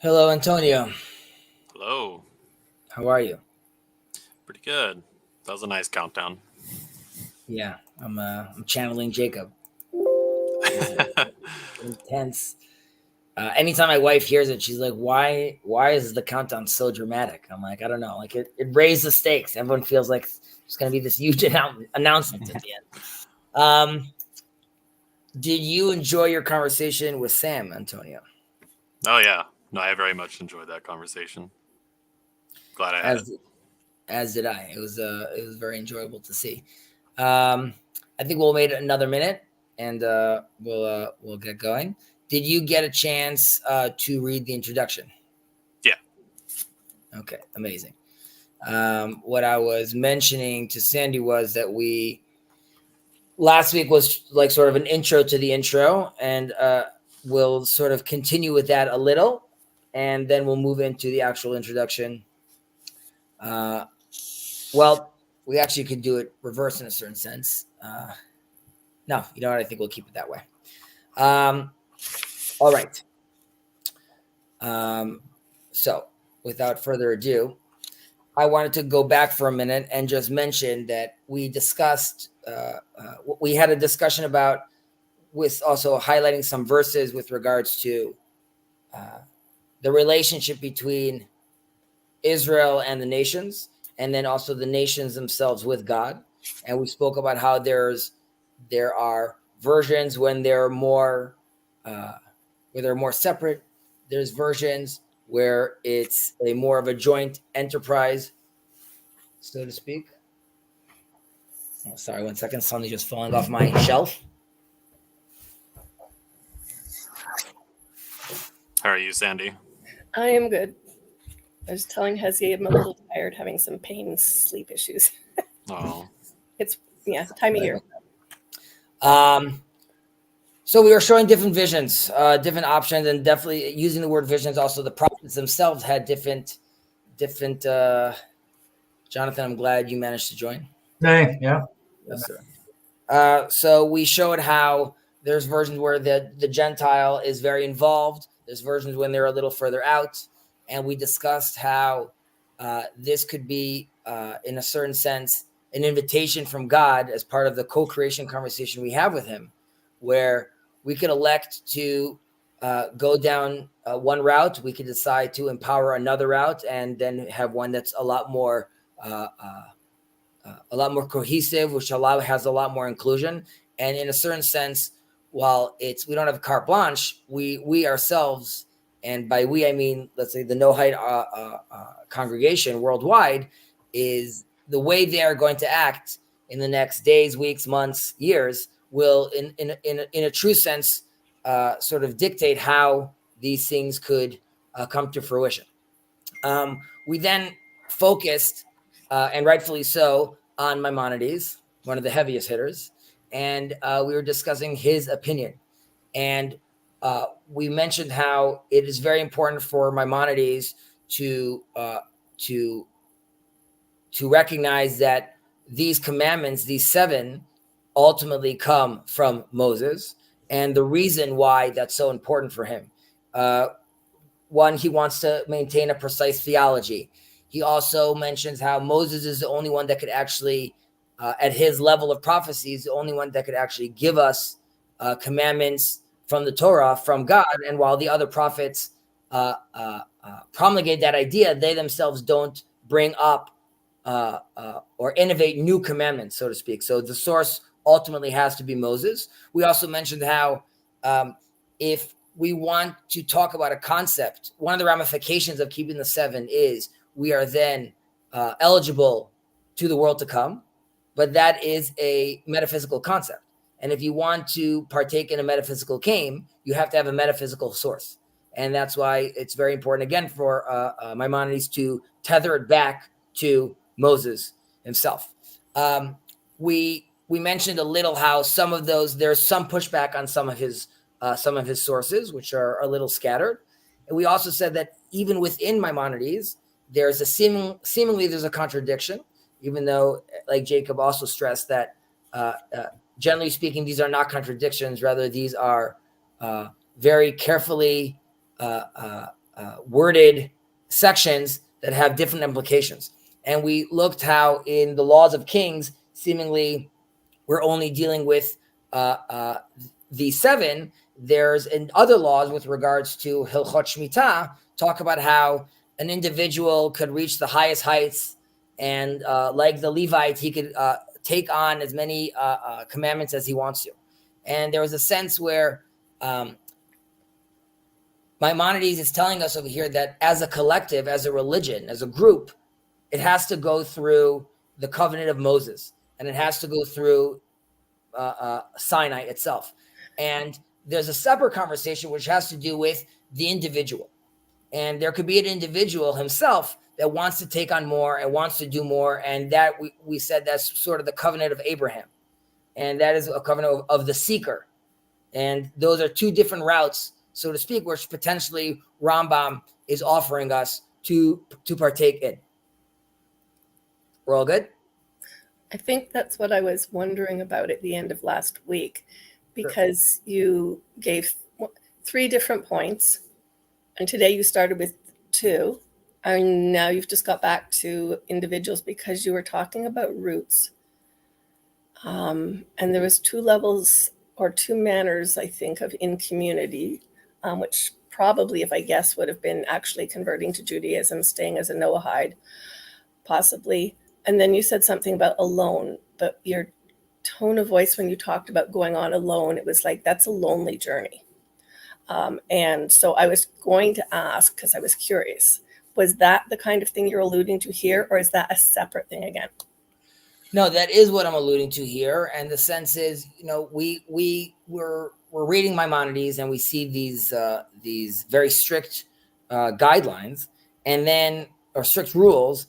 Hello, Antonio. Hello. How are you? Pretty good. That was a nice countdown. Yeah, I'm channeling Jacob. Intense. Anytime my wife hears it, she's like, "Why is the countdown so dramatic?" I'm like, I don't know. Like it raised the stakes. Everyone feels like it's going to be this huge announcement at the end. Did you enjoy your conversation with Sam, Antonio? Oh yeah. No, I very much enjoyed that conversation. Glad I had it. As did I. It was very enjoyable to see. I think we'll wait another minute and we'll get going. Did you get a chance to read the introduction? Yeah. Okay, amazing. What I was mentioning to Sandy was that last week was like sort of an intro to the intro, and we'll sort of continue with that a little, and then we'll move into the actual introduction. Well, we actually could do it reverse in a certain sense. No, you know what? I think we'll keep it that way. All right. So without further ado, I wanted to go back for a minute and just mention that we discussed, we had a discussion about, with also highlighting some verses with regards to the relationship between Israel and the nations, and then also the nations themselves with God. And we spoke about how there are versions when they're more separate. There's versions where it's a more of a joint enterprise, so to speak. Oh, sorry, 1 second. Something just falling off my shelf. How are you, Sandy? I am good. I was telling Hezzy I'm a little tired, having some pain, sleep issues. Oh. It's time of year. So we were showing different visions, different options, and definitely using the word visions. Also, the prophets themselves had different. Jonathan, I'm glad you managed to join. Hey, yeah. Yes, sir. So we showed how there's versions where the Gentile is very involved. There's versions when they're a little further out, and we discussed how this could be, in a certain sense, an invitation from God as part of the co-creation conversation we have with Him, where we could elect to go down one route. We could decide to empower another route, and then have one that's a lot more cohesive, which has a lot more inclusion. And in a certain sense, while we don't have carte blanche, we ourselves, and by we I mean, let's say the Noahide congregation worldwide, is the way they are going to act in the next days, weeks, months, years will, in a true sense, sort of dictate how these things could come to fruition. We then focused, and rightfully so, on Maimonides, one of the heaviest hitters, and we were discussing his opinion. And we mentioned how it is very important for Maimonides to recognize that these commandments, these 7, ultimately come from Moses, and the reason why that's so important for him. One, he wants to maintain a precise theology. He also mentions how Moses is the only one that could actually, at his level of prophecy, is the only one that could actually give us commandments from the Torah, from God. And while the other prophets promulgate that idea, they themselves don't bring up or innovate new commandments, so to speak. So the source ultimately has to be Moses. We also mentioned how if we want to talk about a concept, one of the ramifications of keeping the 7 is we are then eligible to the world to come, but that is a metaphysical concept. And if you want to partake in a metaphysical game, you have to have a metaphysical source. And that's why it's very important, again, for Maimonides to tether it back to Moses himself. We mentioned a little how some of those, there's some pushback on some of his sources, which are a little scattered. And we also said that even within Maimonides, there's a seemingly there's a contradiction, even though, like Jacob also stressed, that generally speaking, these are not contradictions. Rather, these are very carefully worded sections that have different implications. And we looked how in the laws of kings, seemingly we're only dealing with the 7. There's in other laws with regards to Hilchot Shemitah, talk about how an individual could reach the highest heights, and like the Levite, he could take on as many commandments as he wants to. And there was a sense where Maimonides is telling us over here that as a collective, as a religion, as a group, it has to go through the covenant of Moses, and it has to go through Sinai itself. And there's a separate conversation which has to do with the individual. And there could be an individual himself that wants to take on more and wants to do more. And that we said that's sort of the covenant of Abraham. And that is a covenant of the seeker. And those are two different routes, so to speak, which potentially Rambam is offering us to partake in. We're all good? I think that's what I was wondering about at the end of last week, because you gave 3 different points, and today you started with 2, and now you've just got back to individuals because you were talking about roots. And there was 2 levels or 2 manners, I think, of in community, which probably, if I guess, would have been actually converting to Judaism, staying as a Noahide, possibly. And then you said something about alone, but your tone of voice when you talked about going on alone, it was like, that's a lonely journey. And so I was going to ask, because I was curious, was that the kind of thing you're alluding to here, or is that a separate thing again? No, that is what I'm alluding to here. And the sense is, we're reading Maimonides, and we see these very strict guidelines, and then, or strict rules.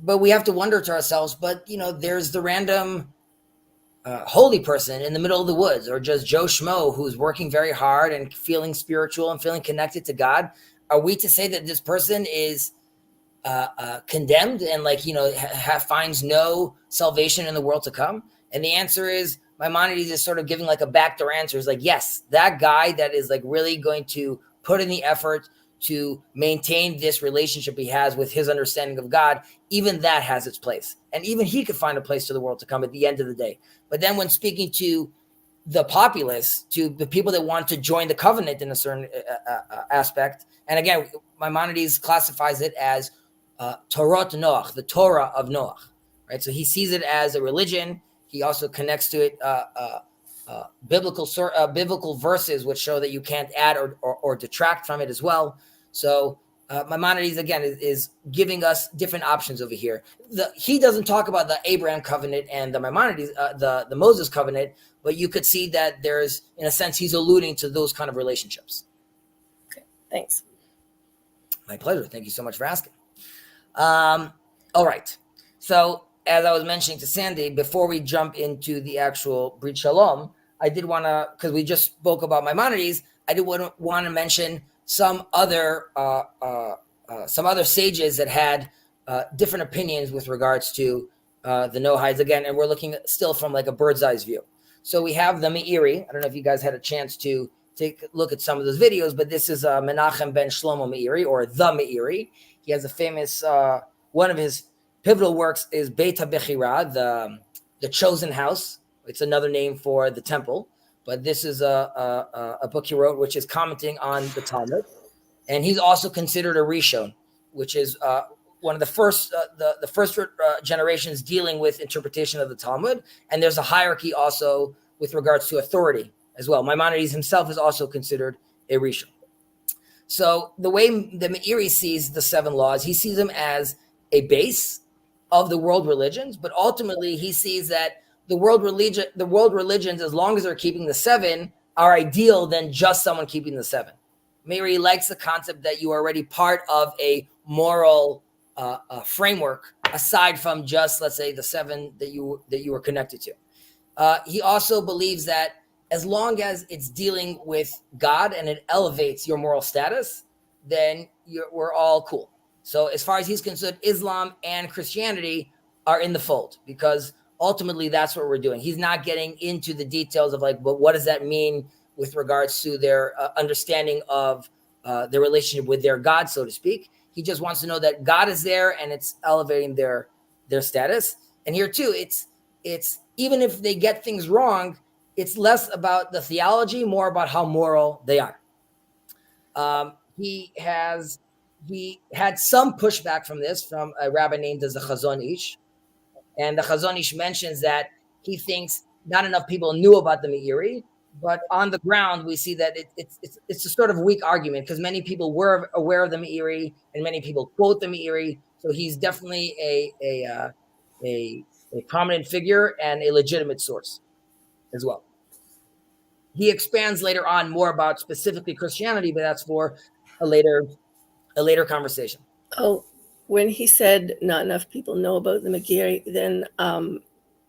But we have to wonder to ourselves, but, there's the random holy person in the middle of the woods, or just Joe Schmo who's working very hard and feeling spiritual and feeling connected to God. Are we to say that this person is condemned and finds no salvation in the world to come? And the answer is, Maimonides is sort of giving like a backdoor answer. Is like, yes, that guy that is like really going to put in the effort to maintain this relationship he has with his understanding of God, even that has its place. And even he could find a place to the world to come at the end of the day. But then when speaking to the populace, to the people that want to join the covenant in a certain aspect, and again, Maimonides classifies it as Torah Noach, the Torah of Noach, right? So he sees it as a religion. He also connects to it biblical verses which show that you can't add or detract from it as well. So Maimonides, again, is giving us different options over here. He doesn't talk about the Abraham covenant and the Maimonides, the Moses covenant, but you could see that there's, in a sense, he's alluding to those kind of relationships. Okay, thanks. My pleasure. Thank you so much for asking. All right. So as I was mentioning to Sandy, before we jump into the actual Brit Shalom, I did want to, because we just spoke about Maimonides, I did want to mention some other sages that had different opinions with regards to the Noahides again, and we're looking still from like a bird's eye view. So we have the Meiri. I don't know if you guys had a chance to take a look at some of those videos, but this is Menachem ben Shlomo Meiri, or the Meiri. He has a famous, one of his pivotal works is Beit HaBechira, the chosen house. It's another name for the temple, but this is a book he wrote, which is commenting on the Talmud. And he's also considered a Rishon, which is one of the first generations dealing with interpretation of the Talmud. And there's a hierarchy also with regards to authority as well. Maimonides himself is also considered a Rishon. So the way the Meiri sees the 7 laws, he sees them as a base of the world religions, but ultimately he sees that the world religions, as long as they're keeping the 7, are ideal than just someone keeping the 7. Meiri likes the concept that you are already part of a moral framework aside from just, let's say, the 7 that you are connected to. He also believes that as long as it's dealing with God and it elevates your moral status, then we're all cool. So as far as he's concerned, Islam and Christianity are in the fold, because ultimately that's what we're doing. He's not getting into the details of like, but what does that mean with regards to their understanding of their relationship with their God, so to speak. He just wants to know that God is there and it's elevating their status. And here too, it's even if they get things wrong, it's less about the theology, more about how moral they are. He had some pushback from this from a rabbi named as the Chazon Ish. And the Chazon Ish mentions that he thinks not enough people knew about the Meiri, but on the ground we see that it's a sort of weak argument because many people were aware of the Meiri and many people quote the Meiri. So he's definitely a prominent figure and a legitimate source as well. He expands later on more about specifically Christianity, but that's for a later conversation. Oh, when he said not enough people know about the Megillah, then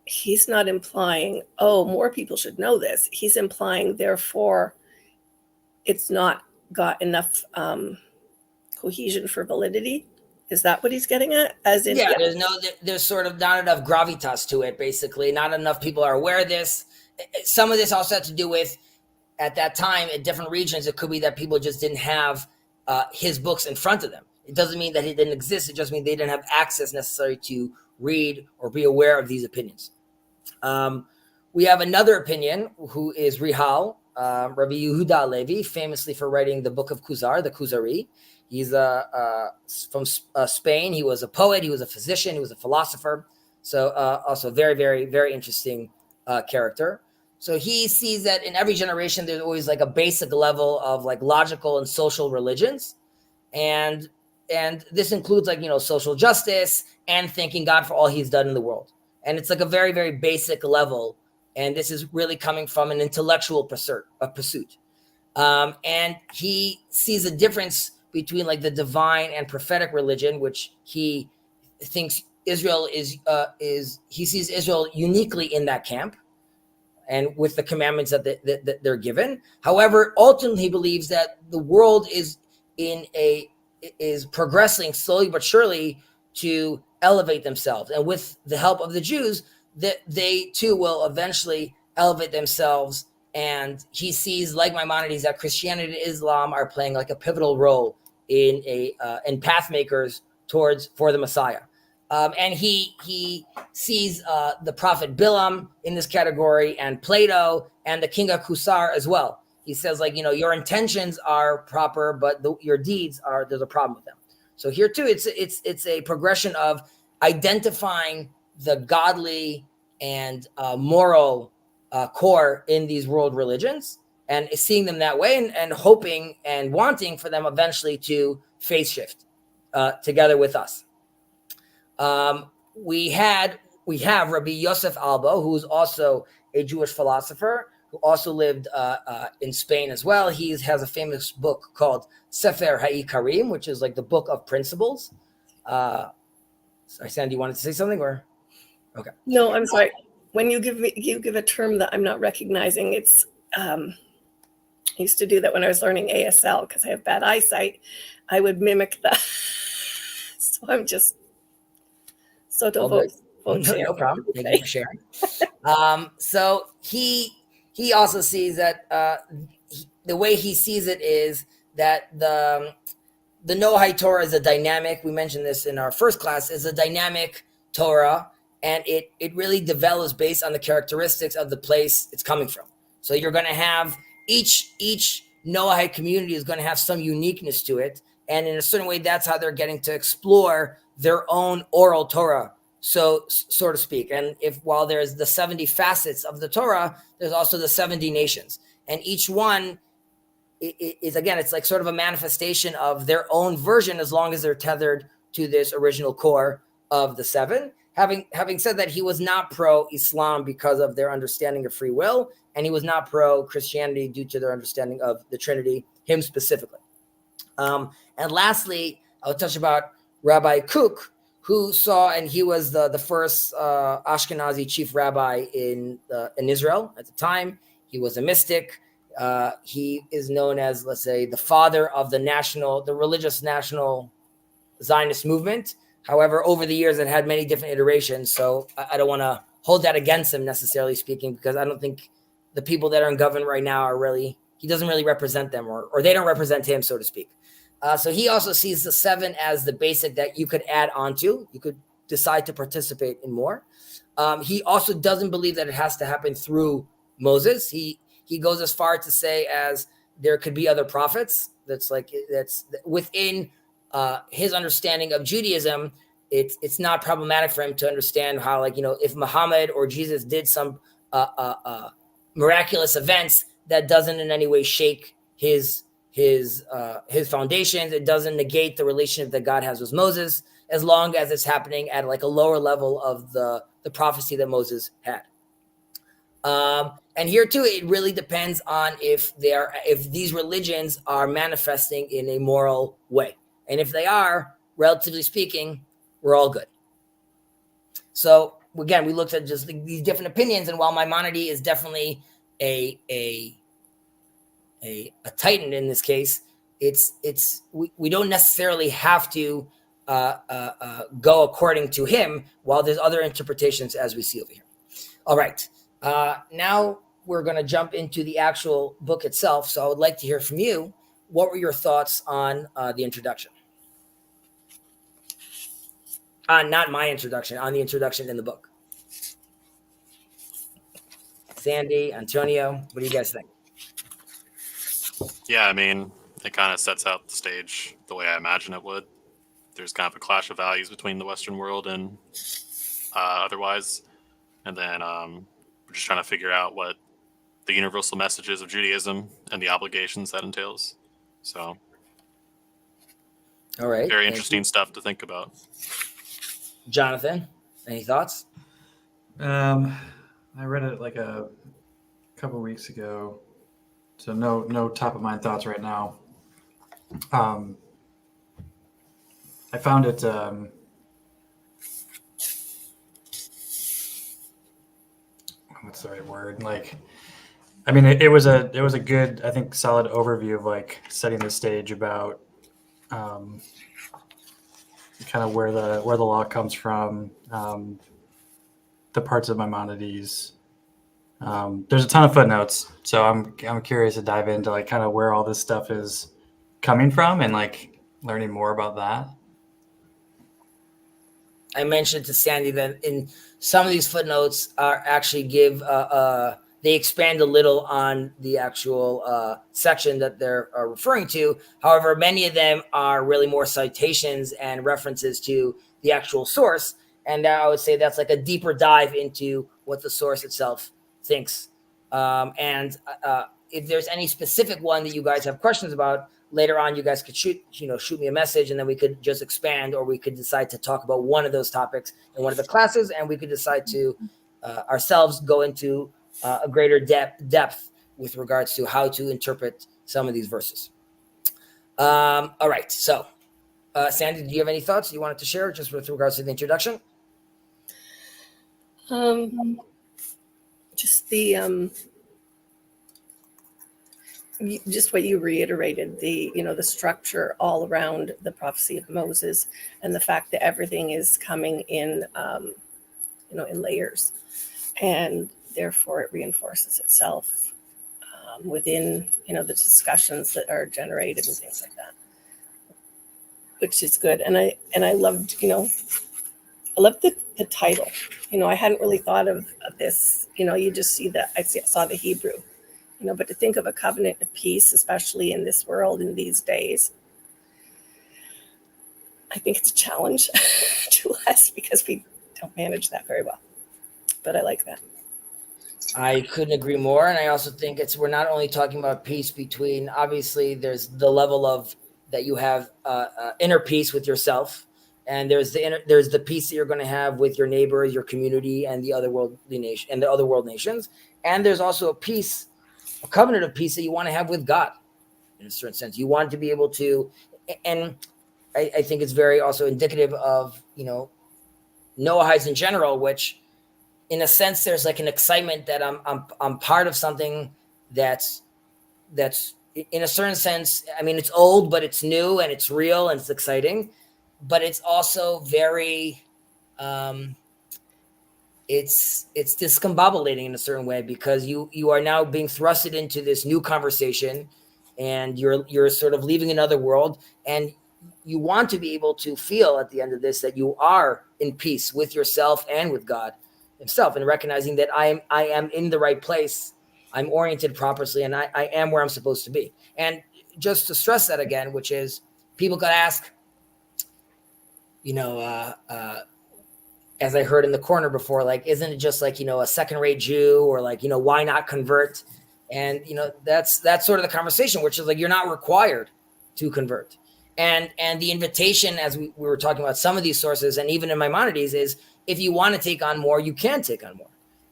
he's not implying, oh, more people should know this. He's implying, therefore, it's not got enough cohesion for validity. Is that what he's getting at? As in, yeah, there's sort of not enough gravitas to it, basically. Not enough people are aware of this. Some of this also had to do with, at that time, in different regions, it could be that people just didn't have his books in front of them. It doesn't mean that he didn't exist. It just means they didn't have access necessary to read or be aware of these opinions. We have another opinion who is Rihal, Rabbi Yehuda Levi, famously for writing the book of Kuzar, the Kuzari. He's from Spain. He was a poet. He was a physician. He was a philosopher. So also very, very, very interesting character. So he sees that in every generation, there's always like a basic level of like logical and social religions. And this includes like, social justice and thanking God for all he's done in the world. And it's like a very, very basic level. And this is really coming from an intellectual pursuit. And he sees a difference between like the divine and prophetic religion, which he thinks Israel he sees Israel uniquely in that camp and with the commandments that they're given. However, ultimately he believes that the world is progressing slowly but surely to elevate themselves. And with the help of the Jews, that they too will eventually elevate themselves. And he sees, like Maimonides, that Christianity and Islam are playing like a pivotal role in path makers for the Messiah. And he sees the prophet Bilam in this category, and Plato, and the king of Kusar as well. He says, like, your intentions are proper, but your deeds there's a problem with them. So here too, it's a progression of identifying the godly and moral core in these world religions and seeing them that way and hoping and wanting for them eventually to phase shift together with us. We have Rabbi Yosef Albo, who's also a Jewish philosopher who also lived in Spain as well. He has a famous book called Sefer HaIkarim, which is like the book of principles. Sorry, Sandy, you wanted to say something, or? Okay. No, I'm sorry. When you give a term that I'm not recognizing, it's I used to do that when I was learning ASL because I have bad eyesight. I would mimic that. So I'm just No problem. Thank you for sharing. So he also sees that the way he sees it is that the Noahide Torah is a dynamic. We mentioned this in our first class. Is a dynamic Torah, and it really develops based on the characteristics of the place it's coming from. So you're going to have each Noahide community is going to have some uniqueness to it, and in a certain way, that's how they're getting to explore their own oral Torah, so to speak. And while there's the 70 facets of the Torah, there's also the 70 nations, and each one is again, it's like sort of a manifestation of their own version, as long as they're tethered to this original core of the seven. Having said that, he was not pro-Islam because of their understanding of free will, and he was not pro-Christianity due to their understanding of the Trinity, him specifically. And lastly, I'll touch about Rabbi Kook, who saw, and he was the first Ashkenazi chief rabbi in Israel at the time. He was a mystic. He is known as, let's say, the father of the religious national Zionist movement. However, over the years, it had many different iterations. So I don't want to hold that against him necessarily speaking, because I don't think the people that are in government right now are really he doesn't really represent them, or they don't represent him, so to speak. So he also sees the 7 as the basic that you could add on to. You could decide to participate in more. He also doesn't believe that it has to happen through Moses. He goes as far to say as there could be other prophets. That's within his understanding of Judaism. It's not problematic for him to understand how, like, if Muhammad or Jesus did some miraculous events, that doesn't in any way shake his foundations. It doesn't negate the relationship that God has with Moses, as long as it's happening at like a lower level of the prophecy that Moses had. And here too, it really depends on if these religions are manifesting in a moral way. And if they are, relatively speaking, we're all good. So again, we looked at just these different opinions, and while Maimonides is definitely a titan in this case, we don't necessarily have to go according to him, while there's other interpretations as we see over here. All right. Now we're going to jump into the actual book itself. So I would like to hear from you. What were your thoughts on the introduction? Not my introduction, on the introduction in the book. Sandy, Antonio, what do you guys think? Yeah, I mean, it kind of sets out the stage the way I imagine it would. There's kind of a clash of values between the Western world and otherwise. And then we're just trying to figure out what the universal messages of Judaism and the obligations that entails. So, all right. Very interesting stuff to think about. Jonathan, any thoughts? I read it like a couple of weeks ago, so no top of mind thoughts right now. I found it what's the right word? Like, I mean, it was a good, I think, solid overview of like setting the stage about kind of where the law comes from, the parts of Maimonides. There's a ton of footnotes, so I'm curious to dive into like kind of where all this stuff is coming from and like learning more about that. I mentioned to Sandy that in some of these footnotes are actually they expand a little on the actual section that they're referring to. However, many of them are really more citations and references to the actual source. And I would say that's like a deeper dive into what the source itself thinks. And if there's any specific one that you guys have questions about, later on, you guys could shoot me a message, and then we could just expand, or we could decide to talk about one of those topics in one of the classes, and we could decide to ourselves go into a greater depth with regards to how to interpret some of these verses. All right. So, Sandy, do you have any thoughts you wanted to share just with regards to the introduction? Just the just what you reiterated, the structure all around the prophecy of Moses, and the fact that everything is coming in in layers, and therefore it reinforces itself within the discussions that are generated and things like that, which is good. And I loved I loved the title. I hadn't really thought of this. You just see that I saw the Hebrew. But to think of a covenant of peace, especially in this world in these days, I think it's a challenge to us because we don't manage that very well. But I like that. I couldn't agree more. And I also think we're not only talking about peace between, obviously there's the level of that you have inner peace with yourself. And there's the peace that you're going to have with your neighbors, your community, and the other world nations. And there's also a covenant of peace that you want to have with God, in a certain sense. You want to be able to, and I think it's very also indicative of Noahides in general, which, in a sense, there's like an excitement that I'm part of something that's in a certain sense. I mean, it's old, but it's new and it's real and it's exciting, but it's also very it's discombobulating in a certain way, because you are now being thrusted into this new conversation, and you're sort of leaving another world, and you want to be able to feel at the end of this that you are in peace with yourself and with God himself, and recognizing that I am in the right place, I'm oriented properly, and I am where I'm supposed to be. And just to stress that again, which is, people could ask, as I heard in the corner before, like, isn't it just like, a second-rate Jew, or like, why not convert? And, that's sort of the conversation, which is like, you're not required to convert. And the invitation, as we were talking about some of these sources, and even in Maimonides, is if you want to take on more, you can take on more.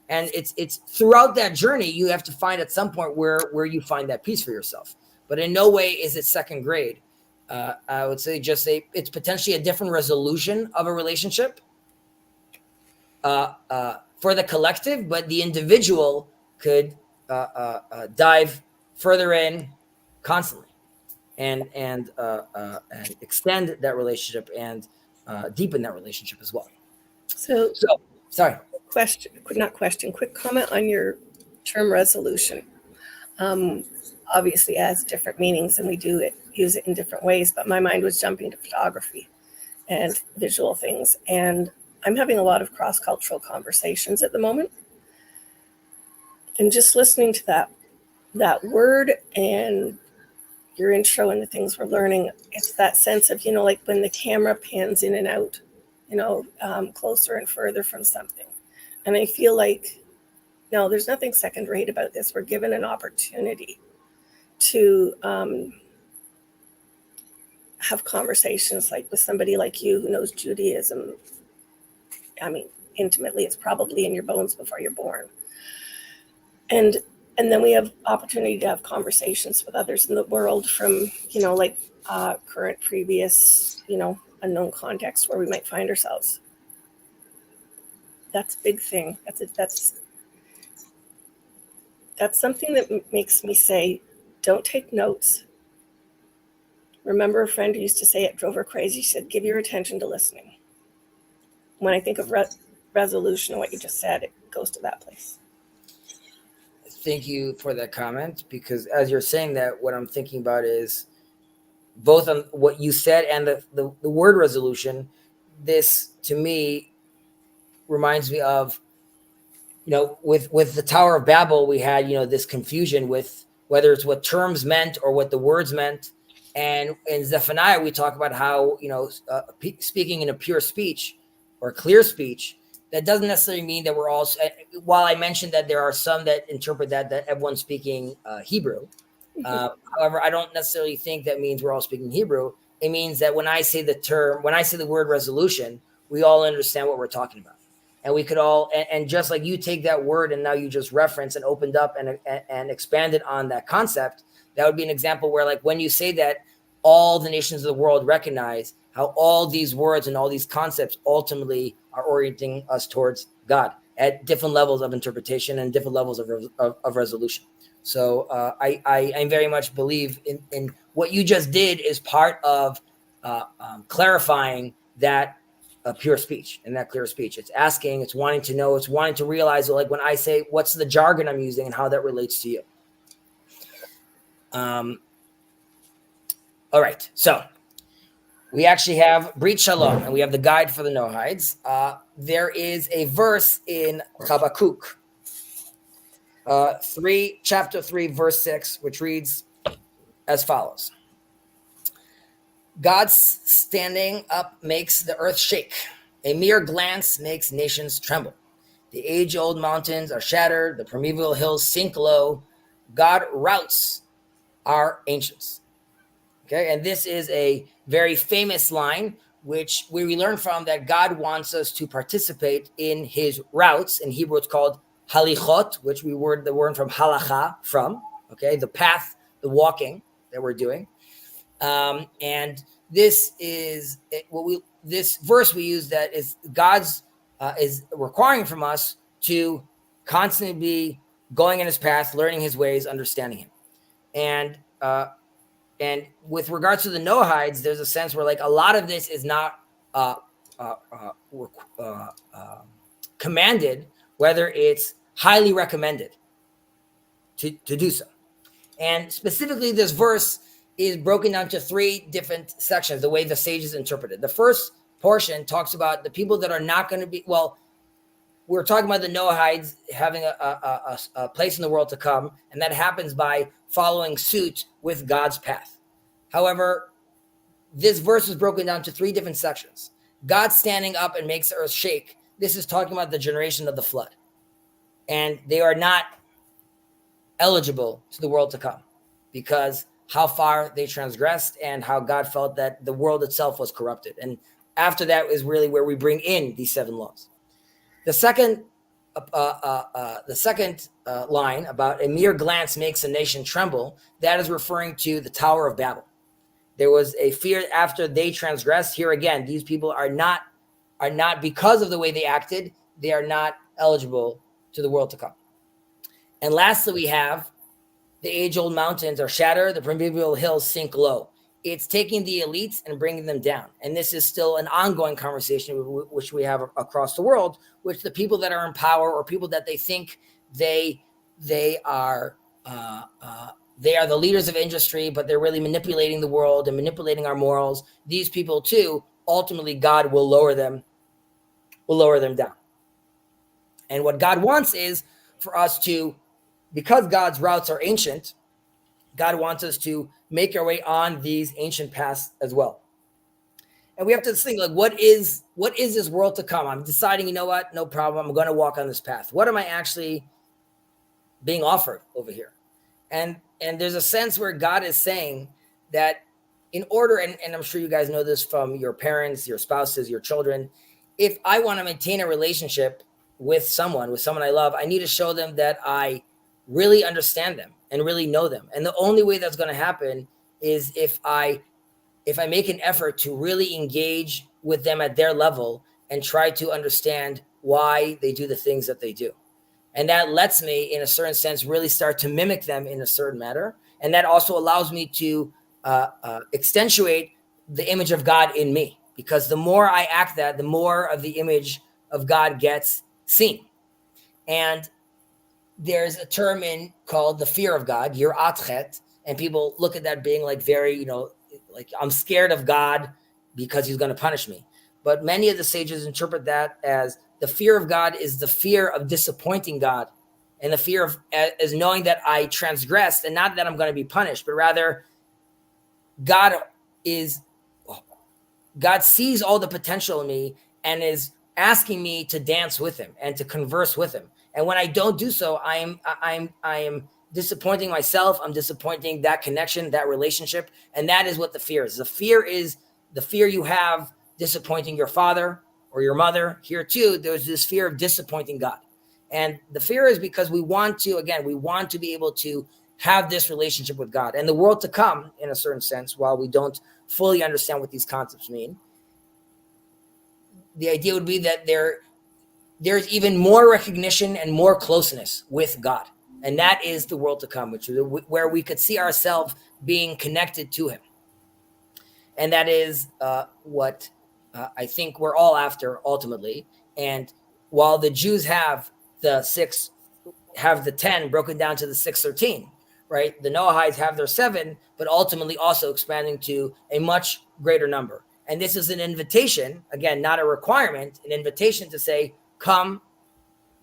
And it's throughout that journey, you have to find at some point where you find that peace for yourself. But in no way is it second grade. I would say it's potentially a different resolution of a relationship for the collective, but the individual could dive further in constantly, and extend that relationship, and deepen that relationship as well. So sorry. Quick comment on your term resolution. Obviously, it has different meanings, and we use it in different ways. But my mind was jumping to photography and visual things, and I'm having a lot of cross-cultural conversations at the moment, and just listening to that word and your intro and the things we're learning, it's that sense of, like when the camera pans in and out, closer and further from something. And I feel like, no, there's nothing second rate about this. We're given an opportunity to have conversations like with somebody like you who knows Judaism. I mean, intimately, it's probably in your bones before you're born. And then we have opportunity to have conversations with others in the world from, current, previous, unknown context where we might find ourselves. That's a big thing. That's something that makes me say, don't take notes. Remember a friend who used to say it drove her crazy. She said, give your attention to listening. When I think of resolution and what you just said, it goes to that place. Thank you for that comment, because as you're saying that, what I'm thinking about is both on what you said and the word resolution. This, to me, reminds me of, with the Tower of Babel, we had, this confusion with whether it's what terms meant or what the words meant. And in Zephaniah, we talk about how, speaking in a pure speech or clear speech, that doesn't necessarily mean that we're all, while I mentioned that there are some that interpret that everyone's speaking Hebrew. However, I don't necessarily think that means we're all speaking Hebrew. It means that when I say the word resolution, we all understand what we're talking about. And we could all, and just like you take that word and now you just reference and opened up and expanded on that concept, that would be an example where, like, when you say that, all the nations of the world recognize how all these words and all these concepts ultimately are orienting us towards God at different levels of interpretation and different levels of resolution. So I very much believe in what you just did is part of clarifying that pure speech and that clear speech. It's asking, it's wanting to know, it's wanting to realize, like, when I say, what's the jargon I'm using and how that relates to you. All right, so we actually have Brit Shalom, and we have the guide for the Noahides. There is a verse in Habakkuk, chapter 3, verse 6, which reads as follows. God's standing up makes the earth shake. A mere glance makes nations tremble. The age-old mountains are shattered. The primeval hills sink low. God routs our ancients. Okay, and this is a very famous line, which we learn from that God wants us to participate in his routes. In Hebrew, it's called halichot, which the word from halacha from, okay, the path, the walking that we're doing. And this is this verse we use, that is God's is requiring from us to constantly be going in his path, learning his ways, understanding him. And with regards to the Noahides, there's a sense where, like, a lot of this is not commanded, whether it's highly recommended to do so. And specifically, this verse is broken down to 3 different sections, the way the sages interpreted. The first portion talks about the people that are not going to be, well, we're talking about the Noahides having a place in the world to come, and that happens by following suit with God's path. However, this verse is broken down to 3 different sections. God standing up and makes the earth shake. This is talking about the generation of the flood. And they are not eligible to the world to come because how far they transgressed and how God felt that the world itself was corrupted. And after that is really where we bring in these 7 laws. The second line about a mere glance makes a nation tremble, that is referring to the Tower of Babel. There was a fear after they transgressed. Here again, these people are not because of the way they acted, they are not eligible to the world to come. And lastly, we have the age-old mountains are shattered, the proverbial hills sink low. It's taking the elites and bringing them down. And this is still an ongoing conversation which we have across the world, which the people that are in power or people that they think they are the leaders of industry, but they're really manipulating the world and manipulating our morals. These people too, ultimately God will lower them down. And what God wants is for us to, because God's routes are ancient, God wants us to make our way on these ancient paths as well. And we have to think, like, what is this world to come? I'm deciding, you know what? No problem. I'm going to walk on this path. What am I actually being offered over here? And there's a sense where God is saying that in order, and I'm sure you guys know this from your parents, your spouses, your children, if I want to maintain a relationship with someone I love, I need to show them that I really understand them and really know them. And the only way that's going to happen is if I make an effort to really engage with them at their level and try to understand why they do the things that they do. And that lets me, in a certain sense, really start to mimic them in a certain manner. And that also allows me to accentuate the image of God in me. Because the more I act that, the more of the image of God gets seen. And there's a term called the fear of God, yirat chet, and people look at that being like very, like I'm scared of God because he's going to punish me. But many of the sages interpret that as the fear of God is the fear of disappointing God, and the fear of is knowing that I transgressed, and not that I'm going to be punished, but rather God sees all the potential in me and is asking me to dance with him and to converse with him. And when I don't do so, I am disappointing myself. I'm disappointing that connection, that relationship. And that is what the fear is. The fear is the fear you have disappointing your father or your mother. Here too, there's this fear of disappointing God. And the fear is because we want to be able to have this relationship with God and the world to come, in a certain sense, while we don't fully understand what these concepts mean. The idea would be that there's even more recognition and more closeness with God. And that is the world to come, which is where we could see ourselves being connected to him. And that is what I think we're all after ultimately. And while the Jews have the 10 broken down to the 613, right? The Noahides have their 7, but ultimately also expanding to a much greater number. And this is an invitation, again, not a requirement, an invitation to say, come,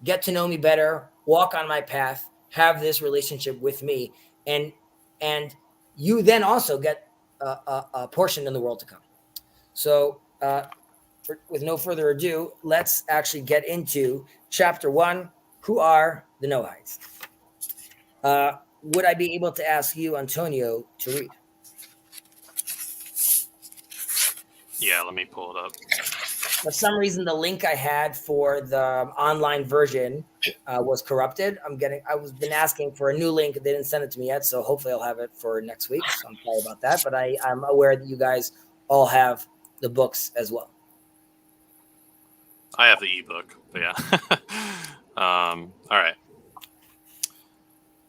get to know me better, walk on my path, have this relationship with me. And you then also get a portion in the world to come. So with no further ado, let's actually get into chapter 1. Who are the Noahides? Would I be able to ask you, Antonio, to read? Yeah, let me pull it up. For some reason, the link I had for the online version was corrupted. I was been asking for a new link. They didn't send it to me yet, so hopefully I'll have it for next week. So I'm sorry about that, but I'm aware that you guys all have the books as well. I have the ebook, but yeah. All right.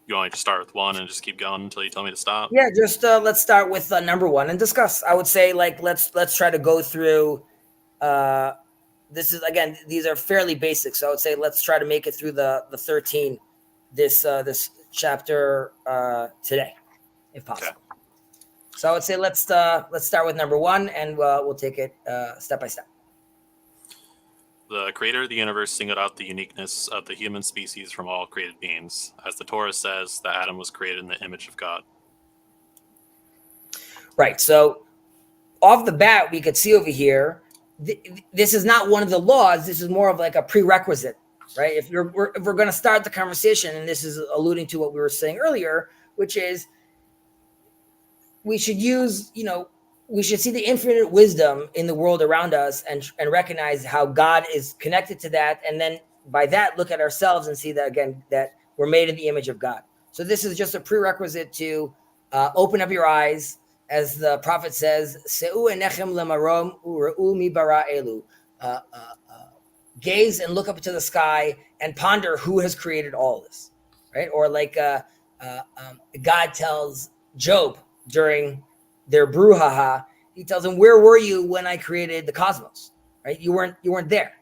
You want me to start with 1 and just keep going until you tell me to stop? Yeah, just let's start with number 1 and discuss. I would say let's try to go through this is, again, these are fairly basic. So I would say let's try to make it through the 13 this chapter today, if possible. Okay. So I would say let's start with number 1, and we'll take it step by step. The creator of the universe singled out the uniqueness of the human species from all created beings. As the Torah says, that Adam was created in the image of God. Right. So off the bat, we could see over here, this is not one of the laws. This is more of like a prerequisite, right? If we're going to start the conversation, and this is alluding to what we were saying earlier, which is we should use, we should see the infinite wisdom in the world around us and recognize how God is connected to that. And then by that, look at ourselves and see that, again, that we're made in the image of God. So this is just a prerequisite to open up your eyes. As the prophet says, gaze and look up to the sky and ponder who has created all this, right? Or like God tells Job during their brouhaha, he tells him, where were you when I created the cosmos, right? You weren't there.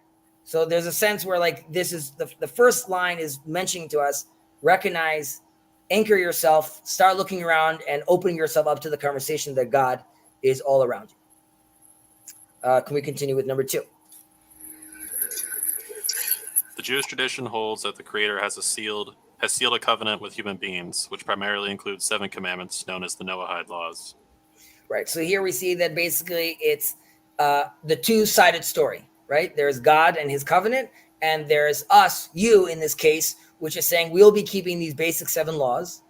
So there's a sense where, like, this is the first line is mentioning to us, recognize, anchor yourself, start looking around and opening yourself up to the conversation that God is all around you. Can we continue with number 2? The Jewish tradition holds that the Creator has sealed a covenant with human beings, which primarily includes 7 commandments known as the Noahide laws. Right. So here we see that basically it's the two-sided story, right? There's God and his covenant, and there's us, you in this case, which is saying we'll be keeping these basic 7 laws.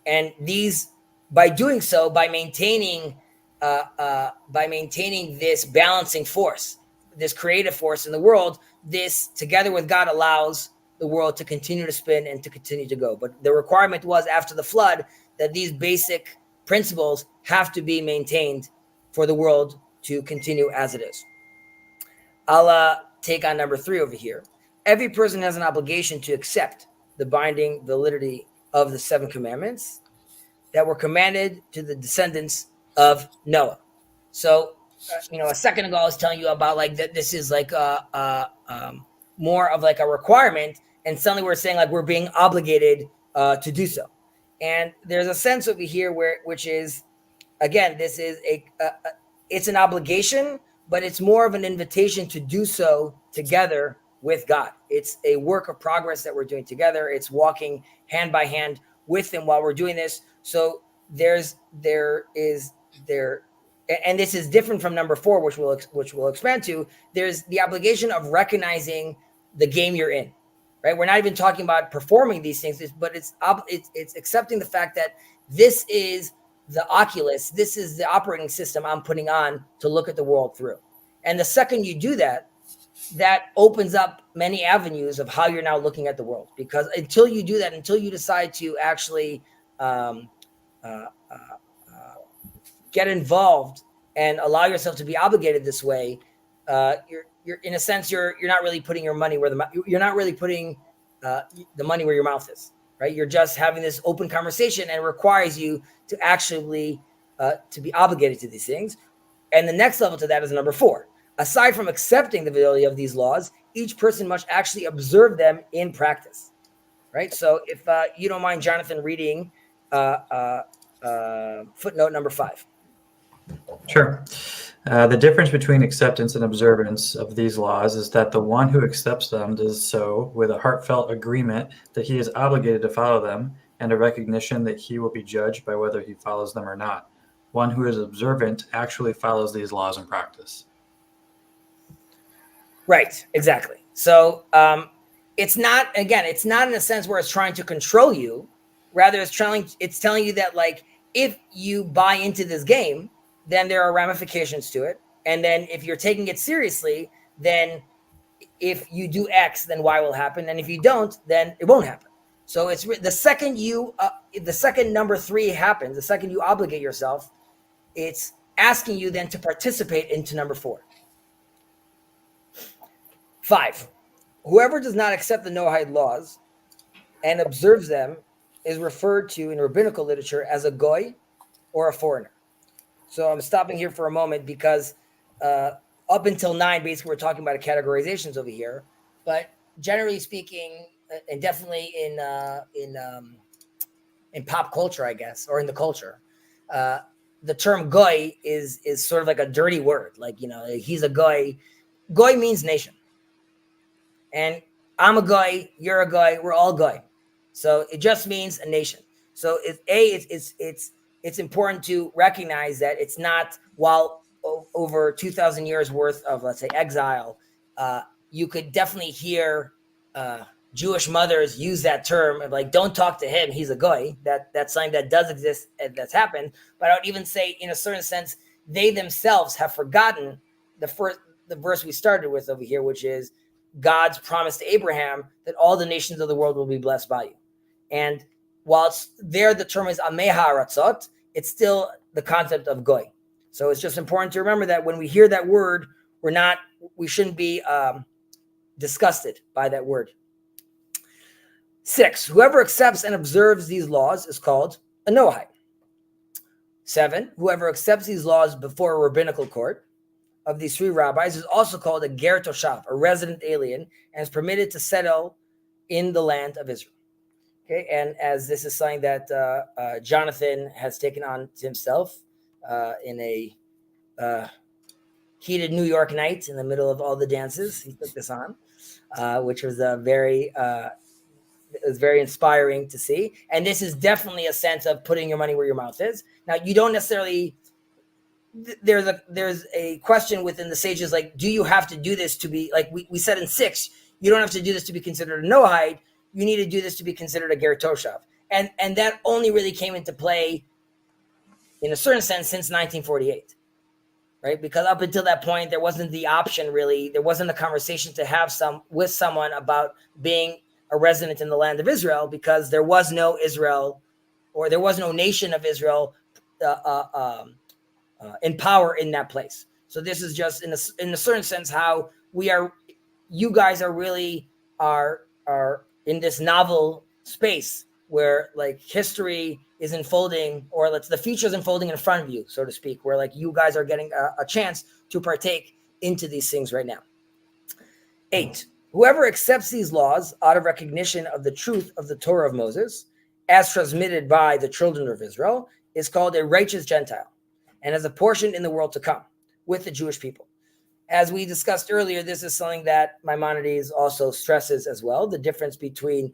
And these, by doing so, by maintaining this balancing force, this creative force in the world, this together with God allows the world to continue to spin and to continue to go. But the requirement was after the flood that these basic principles have to be maintained for the world to continue as it is. I'll take on number 3 over here. Every person has an obligation to accept the binding validity of the 7 commandments that were commanded to the descendants of Noah. So, a second ago I was telling you about like that this is like more of like a requirement, and suddenly we're saying like we're being obligated to do so. And there's a sense over here which is, again, this is it's an obligation, but it's more of an invitation to do so together with God. It's a work of progress that we're doing together. It's walking hand by hand with him while we're doing this. So there is, and this is different from number 4, which we'll expand to. There's the obligation of recognizing the game you're in, right? We're not even talking about performing these things, but it's accepting the fact that this is the oculus, this is the operating system I'm putting on to look at the world through. And the second you do that, that opens up many avenues of how you're now looking at the world. Because until you do that, until you decide to actually get involved and allow yourself to be obligated this way, you're in a sense you're not really putting your money where you're not really putting the money where your mouth is, right? You're just having this open conversation, and it requires you to actually to be obligated to these things. And the next level to that is number 4. Aside from accepting the validity of these laws, each person must actually observe them in practice, right? So if you don't mind, Jonathan, reading footnote number 5. Sure. The difference between acceptance and observance of these laws is that the one who accepts them does so with a heartfelt agreement that he is obligated to follow them and a recognition that he will be judged by whether he follows them or not. One who is observant actually follows these laws in practice. Right, exactly. So it's not in a sense where it's trying to control you. Rather, it's telling you that, like, if you buy into this game, then there are ramifications to it. And then if you're taking it seriously, then if you do X, then Y will happen. And if you don't, then it won't happen. So it's the second the second number 3 happens, the second you obligate yourself, it's asking you then to participate into number 4. 5, whoever does not accept the Noahide laws and observes them is referred to in rabbinical literature as a goy or a foreigner. So I'm stopping here for a moment because up until 9, basically, we're talking about categorizations over here. But generally speaking, and definitely in pop culture, I guess, or in the culture, the term goy is sort of like a dirty word. Like, he's a goy. Goy means nation. And I'm a goy, you're a goy, we're all goy. So it just means a nation. So it's important to recognize that it's not, while over 2,000 years worth of, let's say, exile, you could definitely hear Jewish mothers use that term of like, don't talk to him, he's a goy. That's something that does exist and that's happened. But I would even say, in a certain sense, they themselves have forgotten the verse we started with over here, which is God's promise to Abraham that all the nations of the world will be blessed by you. And while it's there, the term is Ameha Aratzot, it's still the concept of goy. So it's just important to remember that when we hear that word, we shouldn't be disgusted by that word. 6, whoever accepts and observes these laws is called a Noahide. 7, whoever accepts these laws before a rabbinical court of these 3 rabbis is also called a ger toshav, a resident alien, and is permitted to settle in the land of Israel. Okay, and as this is something that Jonathan has taken on to himself in a heated New York night in the middle of all the dances, he took this on, which was it was very inspiring to see. And this is definitely a sense of putting your money where your mouth is. Now, you don't necessarily, there's a question within the sages, like, do you have to do this to be, like we said in 6, you don't have to do this to be considered a Noahide. You need to do this to be considered a ger toshav. And that only really came into play in a certain sense since 1948, right? Because up until that point, there wasn't the option really. There wasn't a conversation to have with someone about being a resident in the land of Israel, because there was no Israel, or there was no nation of Israel in power in that place. So this is just in a certain sense how you guys are really are in this novel space where like history is unfolding, or the future is unfolding in front of you, so to speak, where like you guys are getting a chance to partake into these things right now. 8, whoever accepts these laws out of recognition of the truth of the Torah of Moses, as transmitted by the children of Israel, is called a righteous Gentile, and has a portion in the world to come with the Jewish people. As we discussed earlier, this is something that Maimonides also stresses as well, the difference between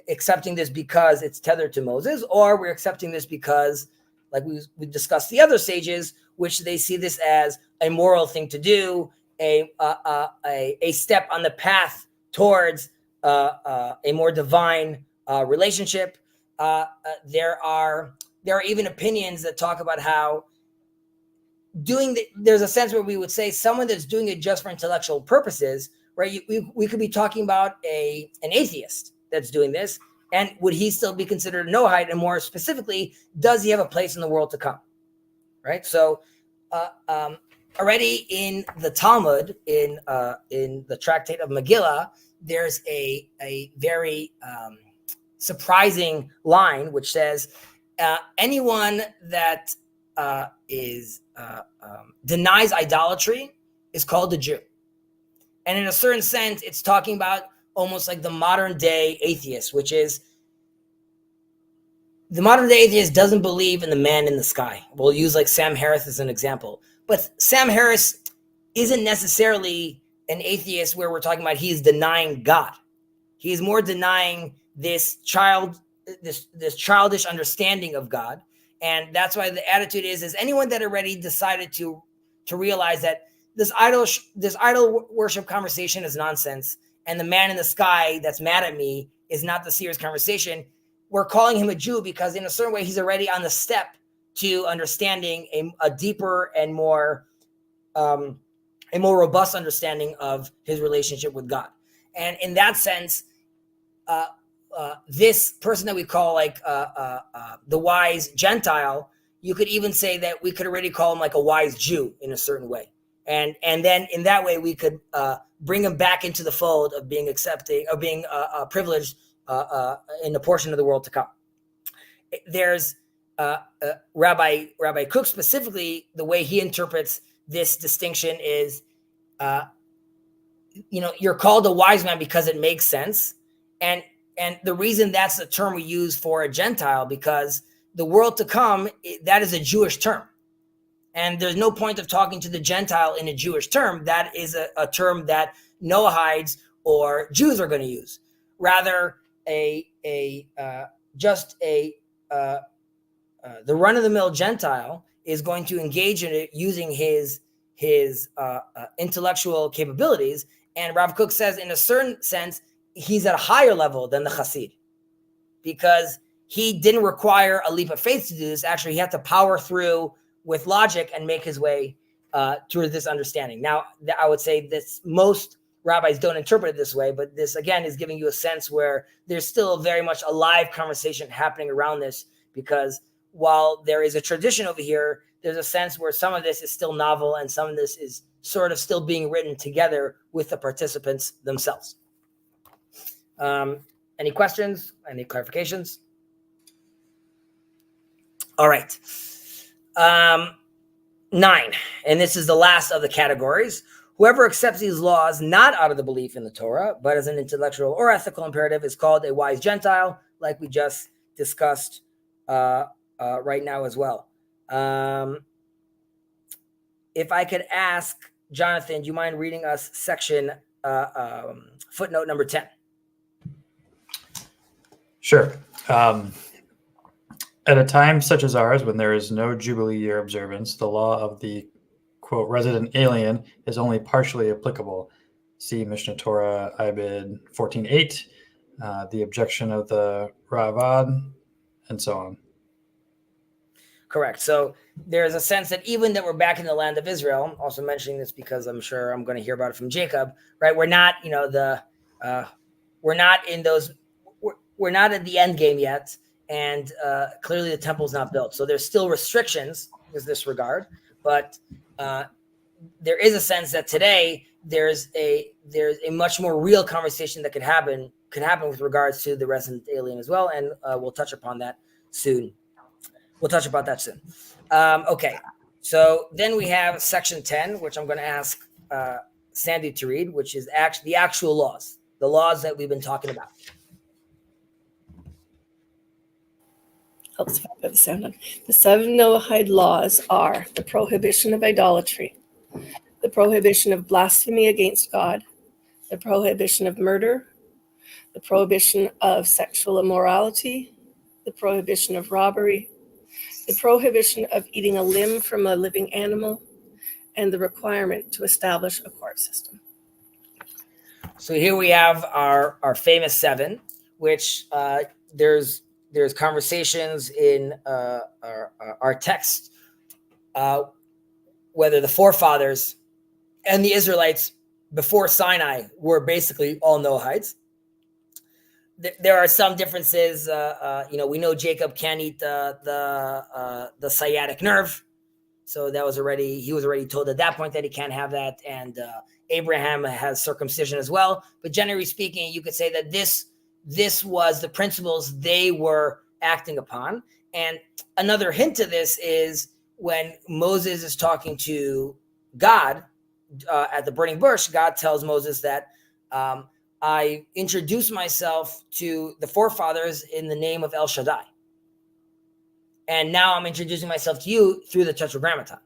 accepting this because it's tethered to Moses, or we're accepting this because, like we discussed the other sages, which they see this as a moral thing to do, a step on the path towards a more divine relationship. There are even opinions that talk about how there's a sense where we would say someone that's doing it just for intellectual purposes, right? We could be talking about an atheist that's doing this, and would he still be considered a Noahide? And more specifically, does he have a place in the world to come, right? So already in the Talmud, in the tractate of Megillah, there's a very surprising line which says anyone that denies idolatry is called a Jew. And in a certain sense, it's talking about almost like the modern day atheist, which is the modern day atheist doesn't believe in the man in the sky. We'll use like Sam Harris as an example. But Sam Harris isn't necessarily an atheist where we're talking about he's denying God. He's more denying this childish understanding of God. And that's why the attitude is anyone that already decided to realize that this idol worship conversation is nonsense, and the man in the sky that's mad at me is not the serious conversation, we're calling him a Jew because in a certain way he's already on the step to understanding a deeper and more robust understanding of his relationship with God. And in that sense, this person that we call like the wise Gentile, you could even say that we could already call him like a wise Jew in a certain way. And then in that way, we could bring him back into the fold of being accepting, of being privileged in the portion of the world to come. There's Rabbi Cook specifically, the way he interprets this distinction is you're called a wise man because it makes sense. And the reason that's the term we use for a Gentile, because the world to come, that is a Jewish term. And there's no point of talking to the Gentile in a Jewish term. That is a term that Noahides or Jews are going to use. Rather, the run-of-the-mill Gentile is going to engage in it using his intellectual capabilities. And Rav Kook says, in a certain sense, he's at a higher level than the Chassid, because he didn't require a leap of faith to do this. Actually, he had to power through with logic and make his way through this understanding. Now, I would say this, most rabbis don't interpret it this way, but this, again, is giving you a sense where there's still very much a live conversation happening around this, because while there is a tradition over here, there's a sense where some of this is still novel and some of this is sort of still being written together with the participants themselves. Any questions? Any clarifications? All right. 9, and this is the last of the categories. Whoever accepts these laws not out of the belief in the Torah, but as an intellectual or ethical imperative, is called a wise Gentile, like we just discussed right now as well. If I could ask Jonathan, do you mind reading us section footnote number 10? Sure. At a time such as ours, when there is no Jubilee year observance, the law of the, quote, resident alien is only partially applicable. See Mishnah Torah, Ibid 14.8, the objection of the Ravad, and so on. Correct. So there's a sense that even that we're back in the land of Israel, also mentioning this because I'm sure I'm going to hear about it from Jacob, right? We're not, we're not in those, we're not at the end game yet. And clearly the temple's not built. So there's still restrictions in this regard, but there is a sense that today there's a much more real conversation that could happen with regards to the resident alien as well. And we'll touch upon that soon. We'll touch about that soon. Okay. So then we have section 10, which I'm going to ask Sandy to read, which is actually the actual laws, the laws that we've been talking about. Helps if I put the sound on. The 7 Noahide laws are the prohibition of idolatry, the prohibition of blasphemy against God, the prohibition of murder, the prohibition of sexual immorality, the prohibition of robbery, the prohibition of eating a limb from a living animal, and the requirement to establish a court system. So here we have our famous 7, which there's conversations in our text, whether the forefathers and the Israelites before Sinai were basically all Noahides. There are some differences. We know Jacob can't eat the sciatic nerve, so he was already told at that point that he can't have that. And Abraham has circumcision as well. But generally speaking, you could say that this was the principles they were acting upon. And another hint to this is when Moses is talking to God at the burning bush, God tells Moses that I introduce myself to the forefathers in the name of El Shaddai. And now I'm introducing myself to you through the Tetragrammaton.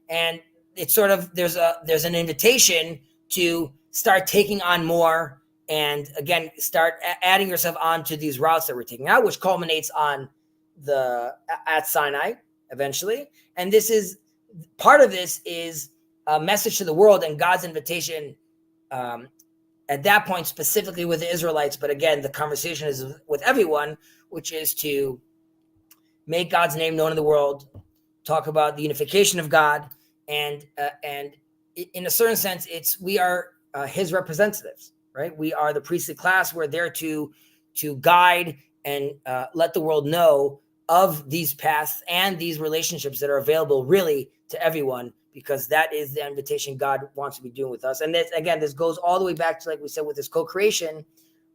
And it's sort of, there's an invitation to start taking on more, and again, start adding yourself onto these routes that we're taking out, which culminates on at Sinai eventually. And this is part of this is a message to the world and God's invitation at that point, specifically with the Israelites. But again, the conversation is with everyone, which is to make God's name known in the world, talk about the unification of God. And in a certain sense, we are his representatives. Right? We are the priestly class. We're there to guide and let the world know of these paths and these relationships that are available really to everyone, because that is the invitation God wants to be doing with us. And this goes all the way back to, like we said, with this co-creation,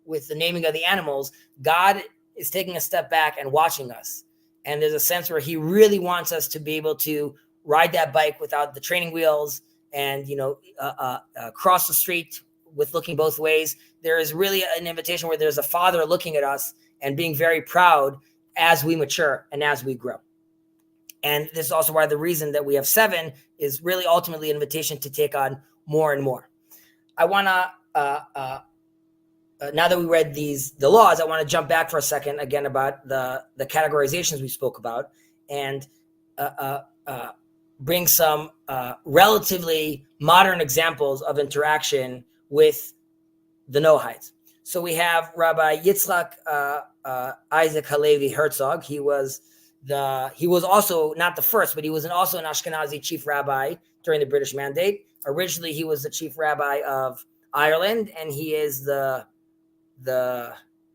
with the naming of the animals. God is taking a step back and watching us. And there's a sense where he really wants us to be able to ride that bike without the training wheels and cross the street with looking both ways. There is really an invitation where there's a father looking at us and being very proud as we mature and as we grow. And this is also why the reason that we have 7 is really ultimately an invitation to take on more and more. I want to, now that we read the laws, I want to jump back for a second again about the categorizations we spoke about, and bring some relatively modern examples of interaction with the Noahides. So we have Rabbi Yitzchak Isaac Halevi Herzog. He was also not the first, but he was also an Ashkenazi chief rabbi during the British Mandate. Originally, he was the chief rabbi of Ireland, and he is the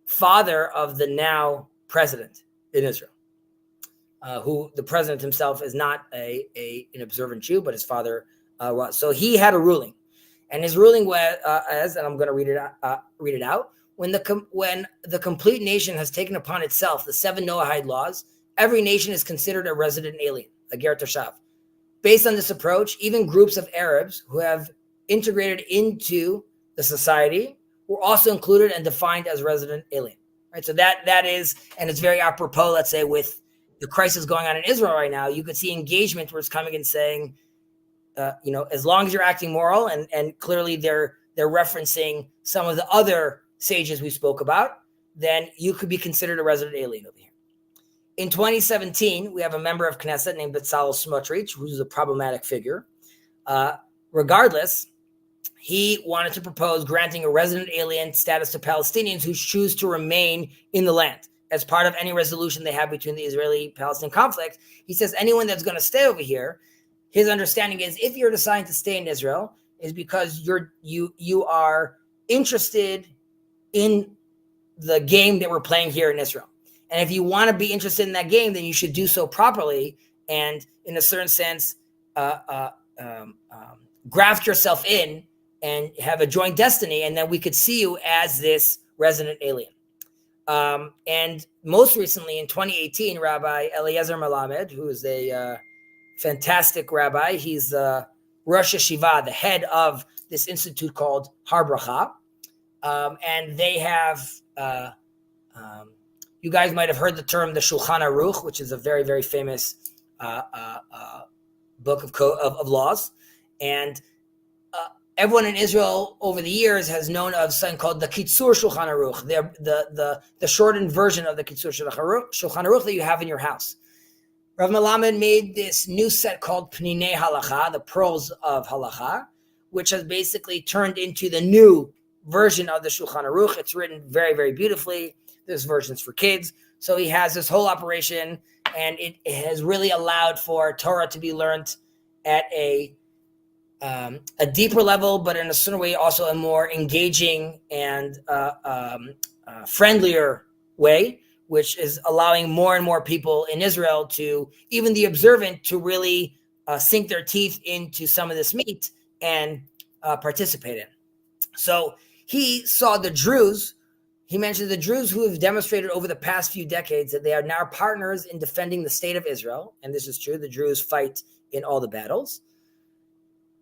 father of the now president in Israel, who the president himself is not an observant Jew, but his father was. So he had a ruling, and his ruling was, and I'm going to read it out. When the complete nation has taken upon itself the 7 Noahide laws, every nation is considered a resident alien, a ger toshav. Based on this approach, even groups of Arabs who have integrated into the society were also included and defined as resident alien. Right. So that is, and it's very apropos, let's say, with the crisis going on in Israel right now. You could see engagement where it's coming and saying, as long as you're acting moral, and clearly they're referencing some of the other sages we spoke about, then you could be considered a resident alien over here. In 2017, we have a member of Knesset named Bezalel Smotrich, who's a problematic figure. Regardless, he wanted to propose granting a resident alien status to Palestinians who choose to remain in the land as part of any resolution they have between the Israeli-Palestinian conflict. He says anyone that's going to stay over here, his understanding is if you're deciding to stay in Israel, is because you are interested in the game that we're playing here in Israel. And if you want to be interested in that game, then you should do so properly and, in a certain sense, graft yourself in and have a joint destiny, and then we could see you as this resident alien. And most recently, in 2018, Rabbi Eliezer Melamed, who is a fantastic rabbi, he's the Rosh Yeshiva, the head of this institute called Har Bracha, and they have... you guys might have heard the term the Shulchan Aruch, which is a very, very famous book of laws. And everyone in Israel over the years has known of something called the Kitzur Shulchan Aruch, the shortened version of the Kitzur Shulchan Aruch that you have in your house. Rav Melamed made this new set called Pninei Halacha, the Pearls of Halacha, which has basically turned into the new version of the Shulchan Aruch. It's written very, very beautifully. There's versions for kids. So he has this whole operation, and it has really allowed for Torah to be learned at a deeper level, but in a certain way also a more engaging and friendlier way, which is allowing more and more people in Israel to, even the observant, to really sink their teeth into some of this meat and participate in. So he saw the Druze. He mentioned the Druze who have demonstrated over the past few decades that they are now partners in defending the state of Israel. And this is true. The Druze fight in all the battles.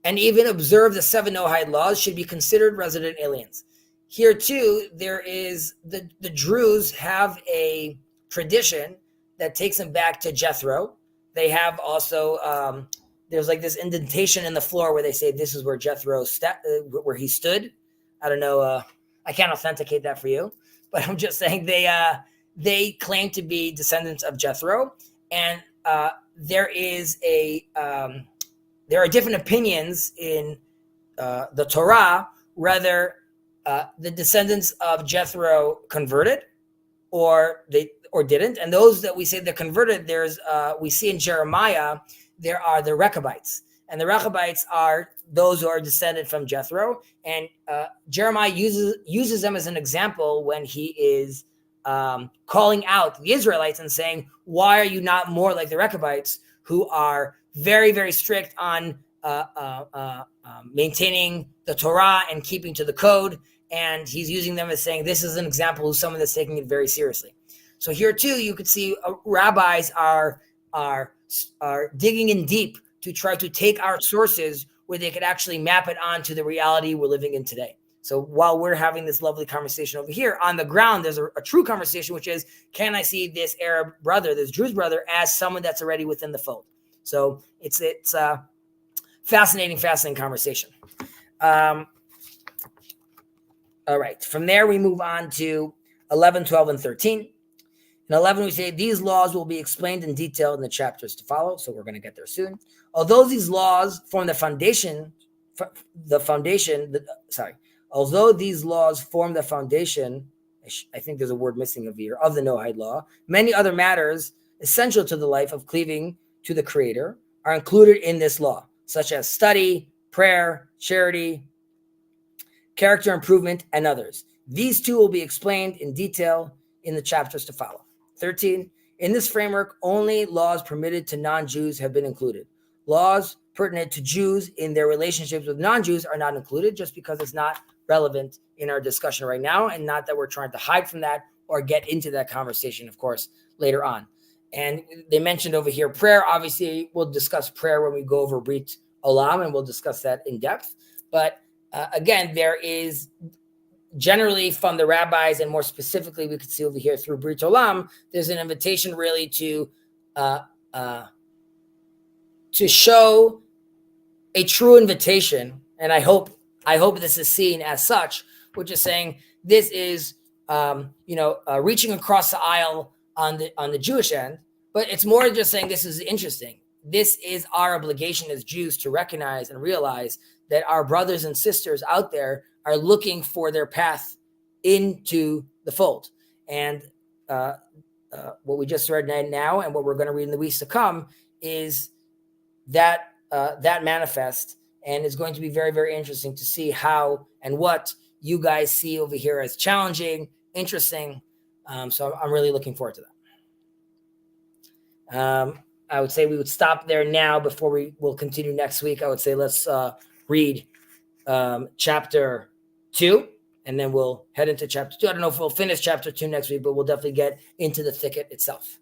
And even observe the 7 Noahide laws, should be considered resident aliens. Here, too, there is the Druze have a tradition that takes them back to Jethro. They have also, there's like this indentation in the floor where they say this is where Jethro, where he stood. I don't know. I can't authenticate that for you, but I'm just saying they claim to be descendants of Jethro, and there are different opinions in the Torah whether the descendants of Jethro converted or didn't. And those that we say they're converted, we see in Jeremiah there are the Rechabites, and the Rechabites are those who are descended from Jethro, and Jeremiah uses them as an example when he is calling out the Israelites and saying, why are you not more like the Rechabites, who are very, very strict on maintaining the Torah and keeping to the code? And he's using them as saying, this is an example of someone that's taking it very seriously. So here too, you could see rabbis are digging in deep to try to take our sources where they could actually map it onto the reality we're living in today. So while we're having this lovely conversation over here, on the ground, there's a true conversation, which is, can I see this Arab brother, this Jewish brother, as someone that's already within the fold? So it's a fascinating conversation. All right. From there, we move on to 11, 12, and 13. In 11, we say, these laws will be explained in detail in the chapters to follow. So we're going to get there soon. Although these laws form although these laws form the foundation, I think there's a word missing over here, of the Noahide law, many other matters essential to the life of cleaving to the Creator are included in this law, such as study, prayer, charity, character improvement, and others. These two will be explained in detail in the chapters to follow. 13, in this framework, only laws permitted to non-Jews have been included. Laws pertinent to Jews in their relationships with non-Jews are not included, just because it's not relevant in our discussion right now, and not that we're trying to hide from that or get into that conversation, of course, later on. And they mentioned over here prayer. Obviously, we'll discuss prayer when we go over Brit Olam, and we'll discuss that in depth. But again, there is generally from the rabbis, and more specifically, we could see over here through Brit Olam, there's an invitation really to show a true invitation, and I hope this is seen as such, which is saying this is reaching across the aisle on the Jewish end, but it's more just saying this is interesting. This is our obligation as Jews to recognize and realize that our brothers and sisters out there are looking for their path into the fold. And what we just read now and what we're going to read in the weeks to come is that manifest, and it's going to be very, very interesting to see how and what you guys see over here as challenging, interesting. So I'm really looking forward to that. I would say we would stop there now before we will continue next week. I would say let's read chapter 2, and then we'll head into chapter 2. I don't know if we'll finish chapter 2 next week, but we'll definitely get into the thicket itself.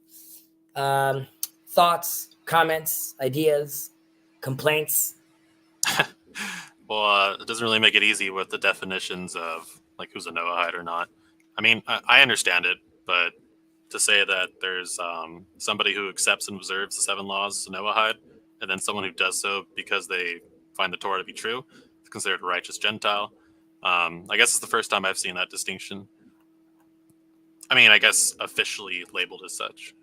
Thoughts, comments, ideas, complaints? Well, it doesn't really make it easy with the definitions of like who's a Noahide or not. I mean, I understand it, but to say that there's somebody who accepts and observes the 7 laws is a Noahide, and then someone who does so because they find the Torah to be true is considered a righteous Gentile. I guess it's the first time I've seen that distinction. I mean, I guess officially labeled as such.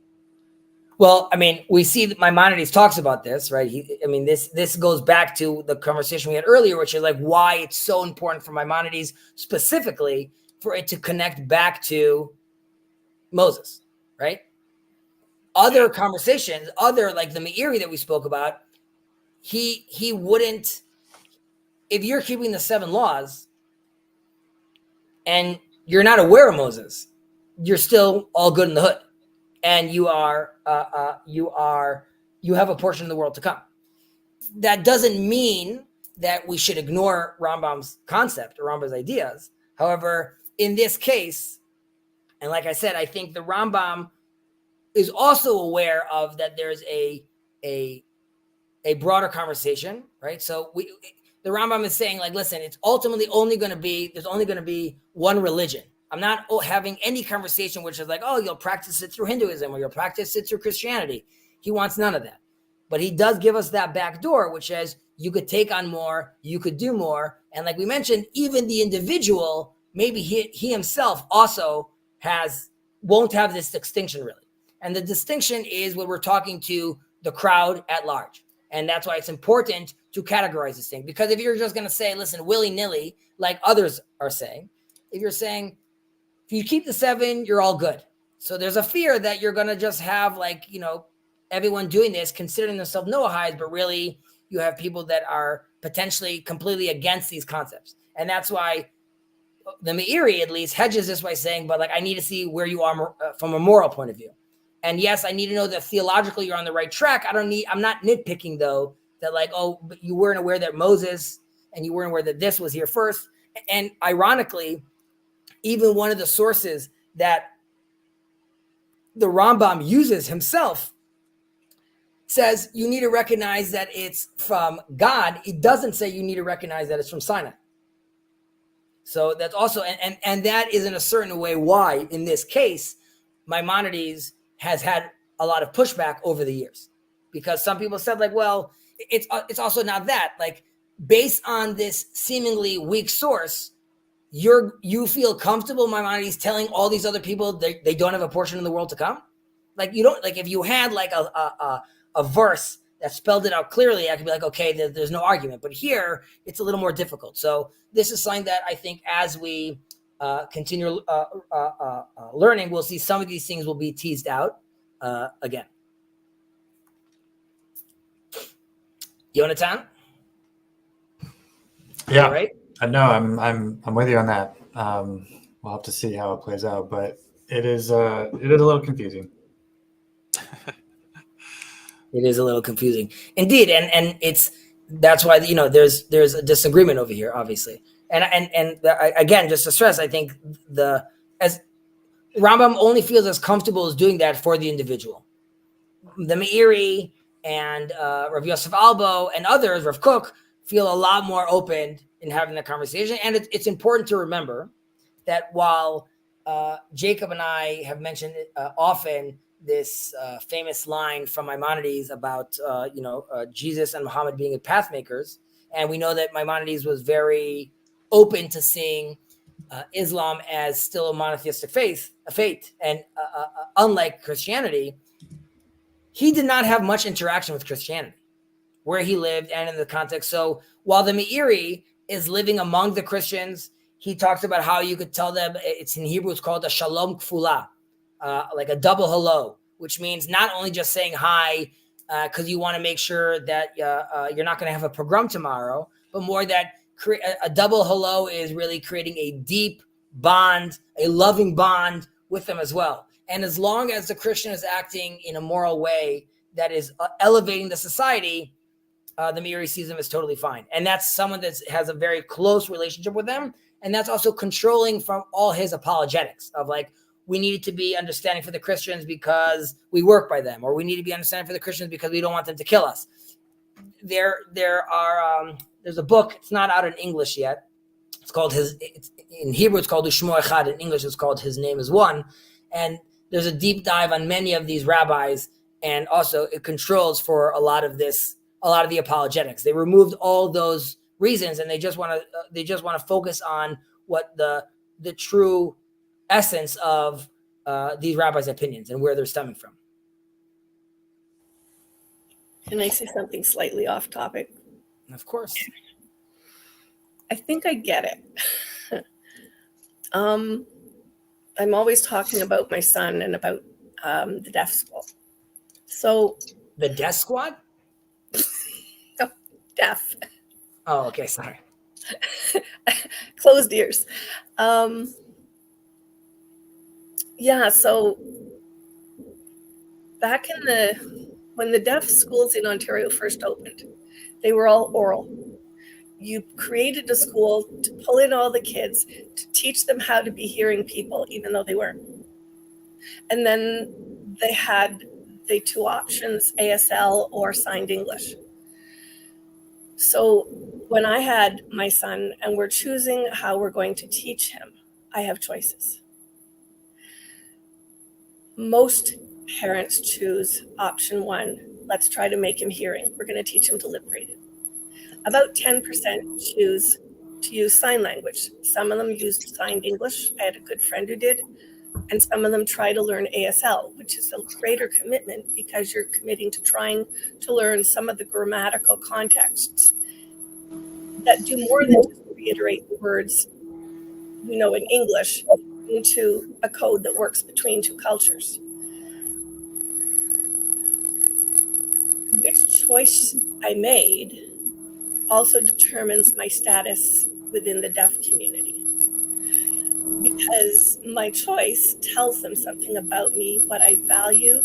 Well, I mean, we see that Maimonides talks about this, right? This goes back to the conversation we had earlier, which is like why it's so important for Maimonides specifically for it to connect back to Moses, right? Other conversations, like the Meiri that we spoke about, he wouldn't, if you're keeping the 7 laws and you're not aware of Moses, you're still all good in the hood. And you have a portion of the world to come. That doesn't mean that we should ignore Rambam's concept or Rambam's ideas. However, in this case, and like I said, I think the Rambam is also aware of that there's a broader conversation, right? So the Rambam is saying, like, listen, it's ultimately there's only going to be one religion. I'm not having any conversation which is like, oh, you'll practice it through Hinduism or you'll practice it through Christianity. He wants none of that. But he does give us that back door, which says you could take on more, you could do more. And like we mentioned, even the individual, maybe he himself also won't have this distinction really. And the distinction is when we're talking to the crowd at large. And that's why it's important to categorize this thing. Because if you're just going to say, listen, willy-nilly, like others are saying, if you're saying, if you keep the 7, you're all good. So there's a fear that you're going to just have everyone doing this, considering themselves Noahides, but really you have people that are potentially completely against these concepts. And that's why the Meiri at least hedges this by saying, but I need to see where you are from a moral point of view. And yes, I need to know that theologically you're on the right track. I'm not nitpicking though, that but you weren't aware that Moses and you weren't aware that this was here first. And ironically, even one of the sources that the Rambam uses himself says you need to recognize that it's from God. It doesn't say you need to recognize that it's from Sinai. So that's also, and that is in a certain way why, in this case, Maimonides has had a lot of pushback over the years, because some people said, like, well, it's also not that, like, based on this seemingly weak source, you feel comfortable, Maimonides, telling all these other people they don't have a portion in the world to come? Like, you don't, like, if you had like a verse that spelled it out clearly, I could be like, okay, there's no argument. But here, it's a little more difficult. So this is something that I think as we continue learning, we'll see some of these things will be teased out again. Yonatan? Yeah. All right. No, I'm with you on that. We'll have to see how it plays out, but it is a little confusing. It is a little confusing, indeed, and that's why there's a disagreement over here, obviously, again, just to stress, I think as Rambam only feels as comfortable as doing that for the individual. The Meiri and Rav Yosef Albo and others, Rav Kook, feel a lot more open in having the conversation, and it's important to remember that while Jacob and I have mentioned often this famous line from Maimonides about Jesus and Muhammad being path makers, and we know that Maimonides was very open to seeing Islam as still a monotheistic faith, and unlike Christianity, he did not have much interaction with Christianity where he lived and in the context. So while the Meiri is living among the Christians, he talks about how you could tell them, it's in Hebrew, it's called a Shalom Kfula, like a double hello, which means not only just saying hi because you want to make sure that you're not going to have a pogrom tomorrow, but more that a double hello is really creating a deep bond, a loving bond with them as well. And as long as the Christian is acting in a moral way that is elevating the society, the Meiri sees them as totally fine. And that's someone that has a very close relationship with them. And that's also controlling from all his apologetics of, like, we needed to be understanding for the Christians because we work by them, or we need to be understanding for the Christians because we don't want them to kill us. There's a book, it's not out in English yet. It's called in Hebrew, it's called Ushmo Echad. In English, it's called His Name is One. And there's a deep dive on many of these rabbis. And also it controls for a lot of the apologetics. They removed all those reasons, and they just want to focus on what the true essence of these rabbis' opinions and where they're stemming from. Can I say something slightly off topic? Of course. I think I get it. I'm always talking about my son and about the deaf school. So the deaf squad? No, deaf. Oh, okay, sorry. Closed ears. So back when the deaf schools in Ontario first opened, they were all oral. You created a school to pull in all the kids, to teach them how to be hearing people, even though they weren't. And then they had the two options, ASL or signed English. So when I had my son and we're choosing how we're going to teach him, I have choices. Most parents choose option one. Let's try to make him hearing. We're going to teach him deliberated. About 10% choose to use sign language. Some of them used signed English. I had a good friend who did. And some of them try to learn ASL, which is a greater commitment because you're committing to trying to learn some of the grammatical contexts that do more than just reiterate the words, in English into a code that works between two cultures. Which choice I made also determines my status within the deaf community. Because my choice tells them something about me, what I value,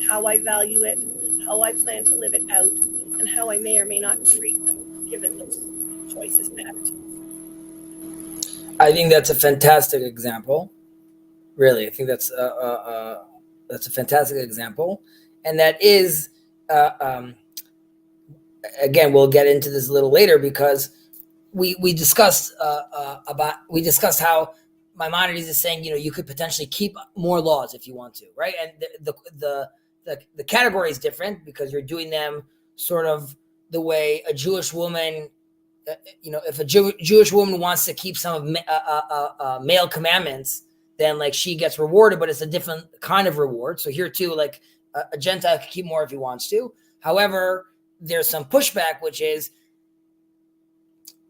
how I value it, how I plan to live it out, and how I may or may not treat them, given those choices and attitudes. I think that's a fantastic example. Really, I think that's a fantastic example. And that is again, we'll get into this a little later because we discussed how Maimonides is saying, you could potentially keep more laws if you want to, right? And the category is different because you're doing them sort of the way a Jewish woman, if a Jewish woman wants to keep some of male commandments, then like she gets rewarded, but it's a different kind of reward. So here too, like a Gentile can keep more if he wants to. However, there's some pushback, which is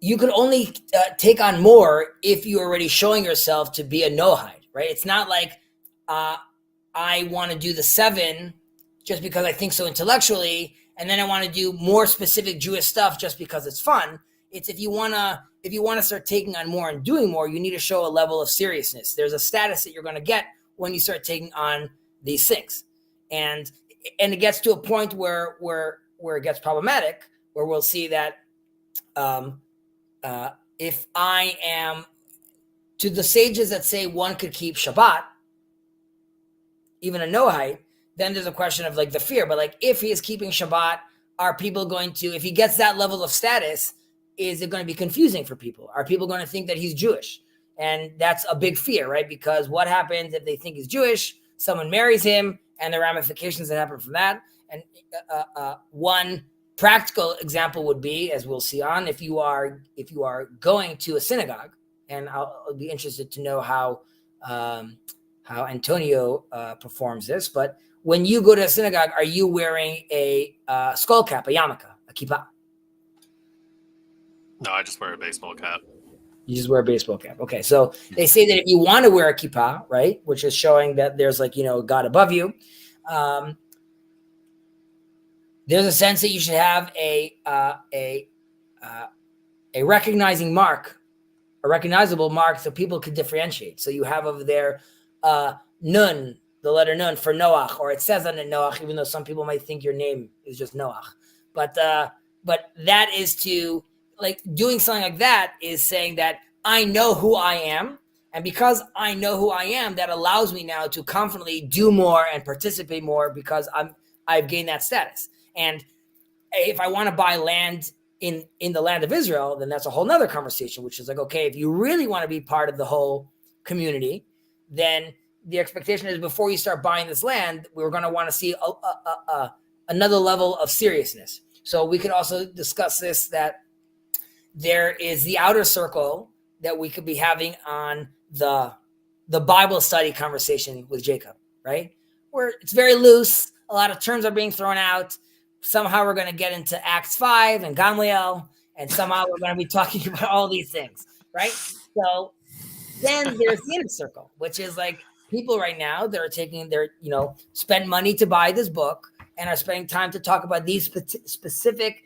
you could only take on more if you're already showing yourself to be a Noahide, right? It's not like I want to do the 7 just because I think so intellectually, and then I want to do more specific Jewish stuff just because it's fun. It's if you wanna start taking on more and doing more, you need to show a level of seriousness. There's a status that you're going to get when you start taking on these things, and it gets to a point where it gets problematic, where we'll see that if I am to the sages that say one could keep Shabbat, even a Noahide, then there's a question of like the fear. But like if he is keeping Shabbat, are people going to, if he gets that level of status, is it going to be confusing for people? Are people going to think that he's Jewish? And that's a big fear, right? Because what happens if they think he's Jewish, someone marries him, and the ramifications that happen from that? And one practical example would be, as we'll see on, if you are going to a synagogue, and I'll be interested to know how Antonio performs this, but when you go to a synagogue, are you wearing a skull cap, a yarmulke, a kippah? No, I just wear a baseball cap. You just wear a baseball cap. Okay, so they say that if you want to wear a kippah, right, which is showing that there's like, God above you, there's a sense that you should have a recognizing mark, a recognizable mark, so people could differentiate. So you have over there nun, the letter nun for Noach, or it says on it Noach, even though some people might think your name is just Noach. But that is to, like, doing something like that is saying that I know who I am. And because I know who I am, that allows me now to confidently do more and participate more because I've gained that status. And if I want to buy land in the land of Israel, then that's a whole nother conversation, which is like, okay, if you really want to be part of the whole community, then the expectation is before you start buying this land, we're going to want to see another level of seriousness. So we could also discuss this, that there is the outer circle that we could be having on the Bible study conversation with Jacob, right? Where it's very loose. A lot of terms are being thrown out. Somehow we're going to get into Acts 5 and Gamliel, and somehow we're going to be talking about all these things, right? So then there's the inner circle, which is like people right now that are taking their, spend money to buy this book and are spending time to talk about these specific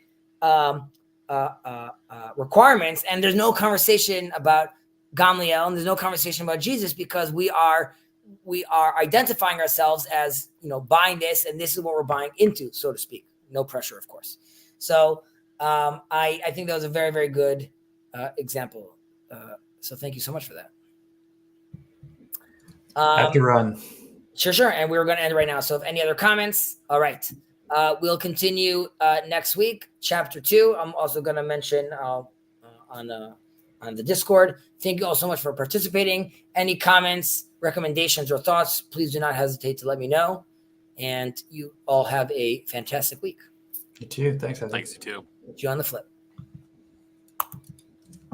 requirements. And there's no conversation about Gamliel, and there's no conversation about Jesus, because we are identifying ourselves as, buying this, and this is what we're buying into, so to speak. No pressure, of course. So I think that was a very, very good example. So thank you so much for that. I have to run. Sure. And we're going to end right now. So if any other comments, all right. We'll continue next week, chapter 2. I'm also going to mention on the Discord. Thank you all so much for participating. Any comments, recommendations, or thoughts, please do not hesitate to let me know. And you all have a fantastic week. You too. Thanks, Heather. Thanks, you too. See you on the flip.